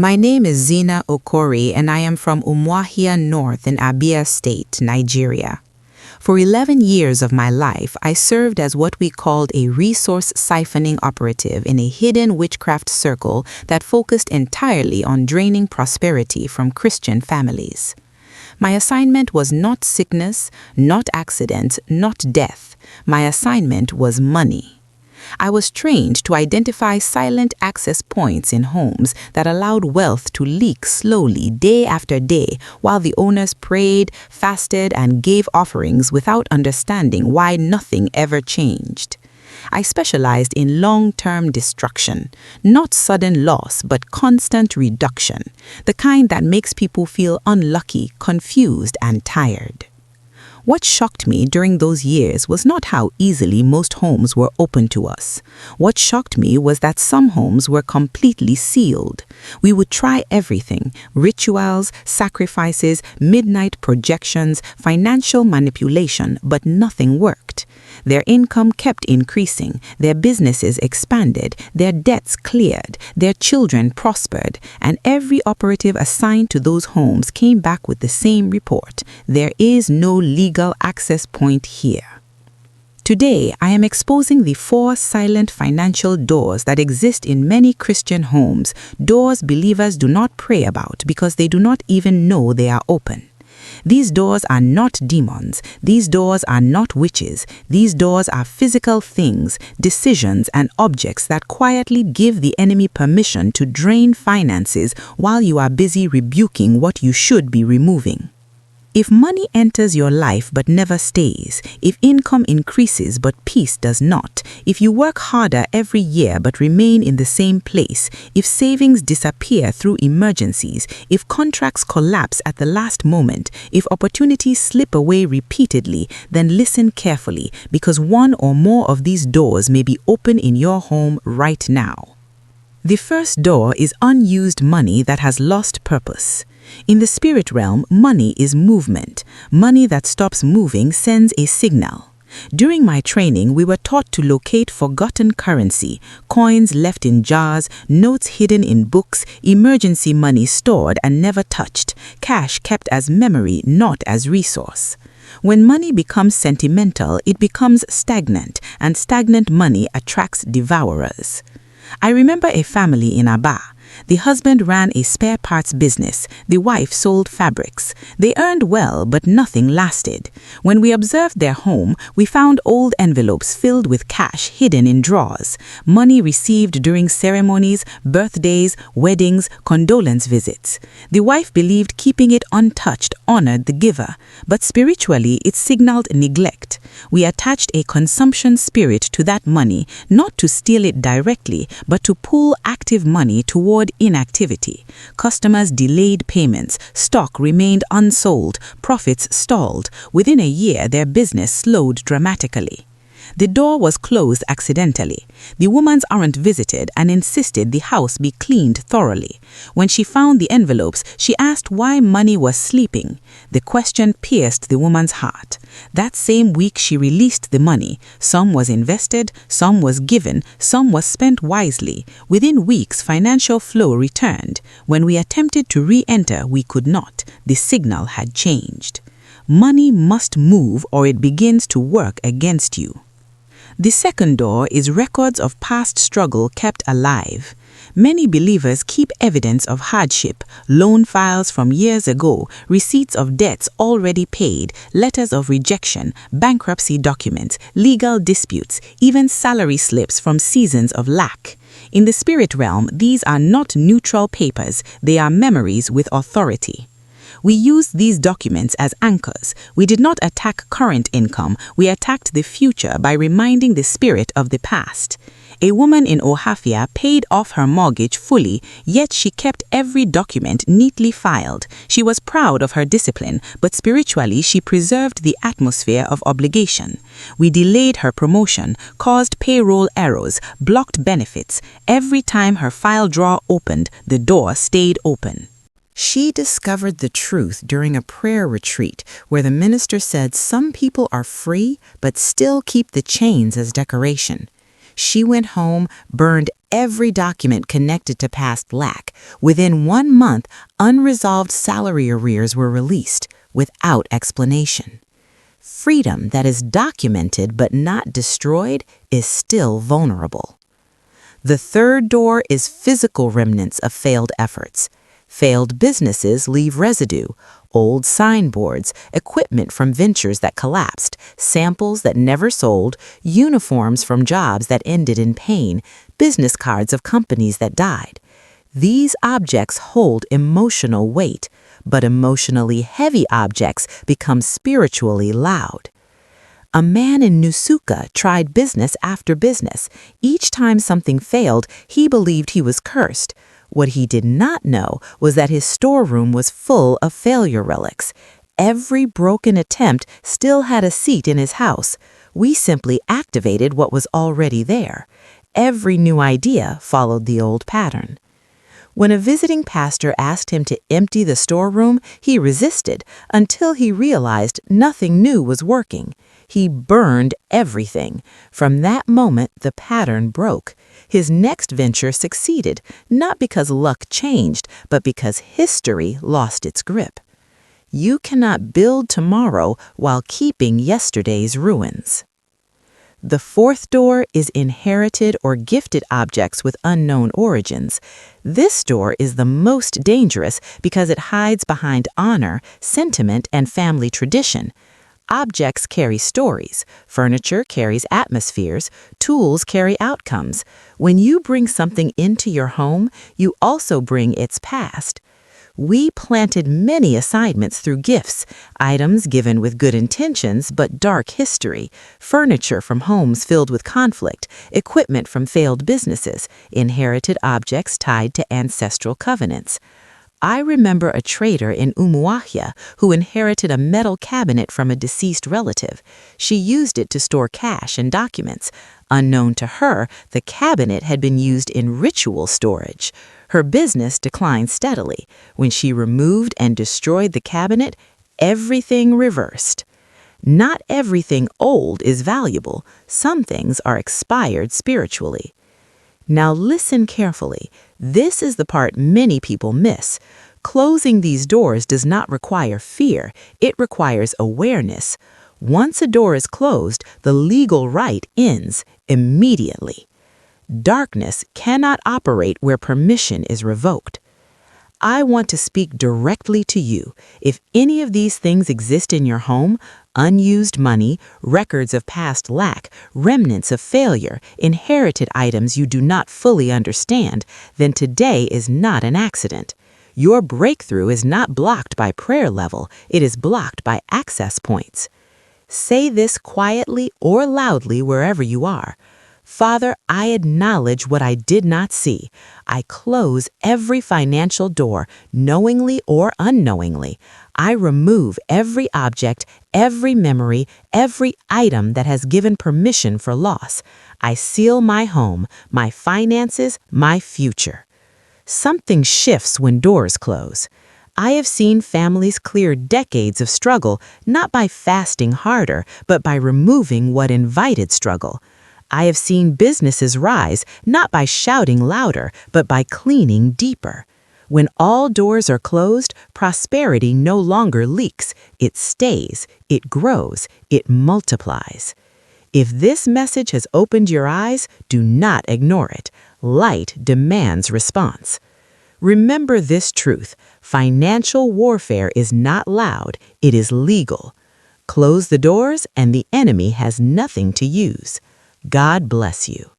My name is Zina Okori and I am from Umuahia North in Abia State, Nigeria. For 11 years of my life, I served as what we called a resource siphoning operative in a hidden witchcraft circle that focused entirely on draining prosperity from Christian families. My assignment was not sickness, not accident, not death. My assignment was money. I was trained to identify silent access points in homes that allowed wealth to leak slowly day after day while the owners prayed, fasted, and gave offerings without understanding why nothing ever changed. I specialized in long-term destruction, not sudden loss but constant reduction, the kind that makes people feel unlucky, confused, and tired. What shocked me during those years was not how easily most homes were open to us. What shocked me was that some homes were completely sealed. We would try everything: rituals, sacrifices, midnight projections, financial manipulation, but nothing worked. Their income kept increasing, their businesses expanded, their debts cleared, their children prospered, and every operative assigned to those homes came back with the same report: there is no legal access point here. Today, I am exposing the 4 silent financial doors that exist in many Christian homes, doors believers do not pray about because they do not even know they are open. These doors are not demons. These doors are not witches. These doors are physical things, decisions, and objects that quietly give the enemy permission to drain finances while you are busy rebuking what you should be removing. If money enters your life but never stays, if income increases but peace does not, if you work harder every year but remain in the same place, if savings disappear through emergencies, if contracts collapse at the last moment, if opportunities slip away repeatedly, then listen carefully, because one or more of these doors may be open in your home right now. The first door is unused money that has lost purpose. In the spirit realm, money is movement. Money that stops moving sends a signal. During my training, we were taught to locate forgotten currency, coins left in jars, notes hidden in books, emergency money stored and never touched, cash kept as memory, not as resource. When money becomes sentimental, it becomes stagnant, and stagnant money attracts devourers. I remember a family in Aba. The husband ran a spare parts business. The wife sold fabrics. They earned well, but nothing lasted. When we observed their home, we found old envelopes filled with cash hidden in drawers, money received during ceremonies, birthdays, weddings, condolence visits. The wife believed keeping it untouched honored the giver, but spiritually it signaled neglect. We attached a consumption spirit to that money, not to steal it directly, but to pull active money toward inactivity. Customers delayed payments, stock remained unsold, profits stalled. Within a year, their business slowed dramatically. The door was closed accidentally. The woman's aunt visited and insisted the house be cleaned thoroughly. When she found the envelopes, she asked why money was sleeping. The question pierced the woman's heart. That same week, she released the money. Some was invested, some was given, some was spent wisely. Within weeks, financial flow returned. When we attempted to re-enter, we could not. The signal had changed. Money must move or it begins to work against you. The second door is records of past struggle kept alive. Many believers keep evidence of hardship, loan files from years ago, receipts of debts already paid, letters of rejection, bankruptcy documents, legal disputes, even salary slips from seasons of lack. In the spirit realm, these are not neutral papers, they are memories with authority. We used these documents as anchors. We did not attack current income, we attacked the future by reminding the spirit of the past. A woman in Ohafia paid off her mortgage fully, yet she kept every document neatly filed. She was proud of her discipline, but spiritually she preserved the atmosphere of obligation. We delayed her promotion, caused payroll errors, blocked benefits. Every time her file drawer opened, the door stayed open. She discovered the truth during a prayer retreat where the minister said some people are free but still keep the chains as decoration. She went home, burned every document connected to past lack. Within 1 month, unresolved salary arrears were released without explanation. Freedom that is documented but not destroyed is still vulnerable. The third door is physical remnants of failed efforts. Failed businesses leave residue, old signboards, equipment from ventures that collapsed, samples that never sold, uniforms from jobs that ended in pain, business cards of companies that died. These objects hold emotional weight, but emotionally heavy objects become spiritually loud. A man in Nusuka tried business after business. Each time something failed, he believed he was cursed. What he did not know was that his storeroom was full of failure relics. Every broken attempt still had a seat in his house. We simply activated what was already there. Every new idea followed the old pattern. When a visiting pastor asked him to empty the storeroom, he resisted until he realized nothing new was working. He burned everything. From that moment, the pattern broke. His next venture succeeded, not because luck changed, but because history lost its grip. You cannot build tomorrow while keeping yesterday's ruins. The fourth door is inherited or gifted objects with unknown origins. This door is the most dangerous because it hides behind honor, sentiment, and family tradition. Objects carry stories. Furniture carries atmospheres. Tools carry outcomes. When you bring something into your home, you also bring its past. We planted many assignments through gifts, items given with good intentions but dark history, furniture from homes filled with conflict, equipment from failed businesses, inherited objects tied to ancestral covenants. I remember a trader in Umuahia who inherited a metal cabinet from a deceased relative. She used it to store cash and documents. Unknown to her, the cabinet had been used in ritual storage. Her business declined steadily. When she removed and destroyed the cabinet, everything reversed. Not everything old is valuable. Some things are expired spiritually. Now listen carefully. This is the part many people miss. Closing these doors does not require fear. It requires awareness. Once a door is closed, the legal right ends immediately. Darkness cannot operate where permission is revoked. I want to speak directly to you. If any of these things exist in your home, unused money, records of past lack, remnants of failure, inherited items you do not fully understand, then today is not an accident. Your breakthrough is not blocked by prayer level, it is blocked by access points. Say this quietly or loudly wherever you are. Father, I acknowledge what I did not see. I close every financial door, knowingly or unknowingly. I remove every object, every memory, every item that has given permission for loss. I seal my home, my finances, my future. Something shifts when doors close. I have seen families clear decades of struggle, not by fasting harder, but by removing what invited struggle. I have seen businesses rise, not by shouting louder, but by cleaning deeper. When all doors are closed, prosperity no longer leaks. It stays, it grows, it multiplies. If this message has opened your eyes, do not ignore it. Light demands response. Remember this truth: financial warfare is not loud, it is legal. Close the doors and the enemy has nothing to use. God bless you.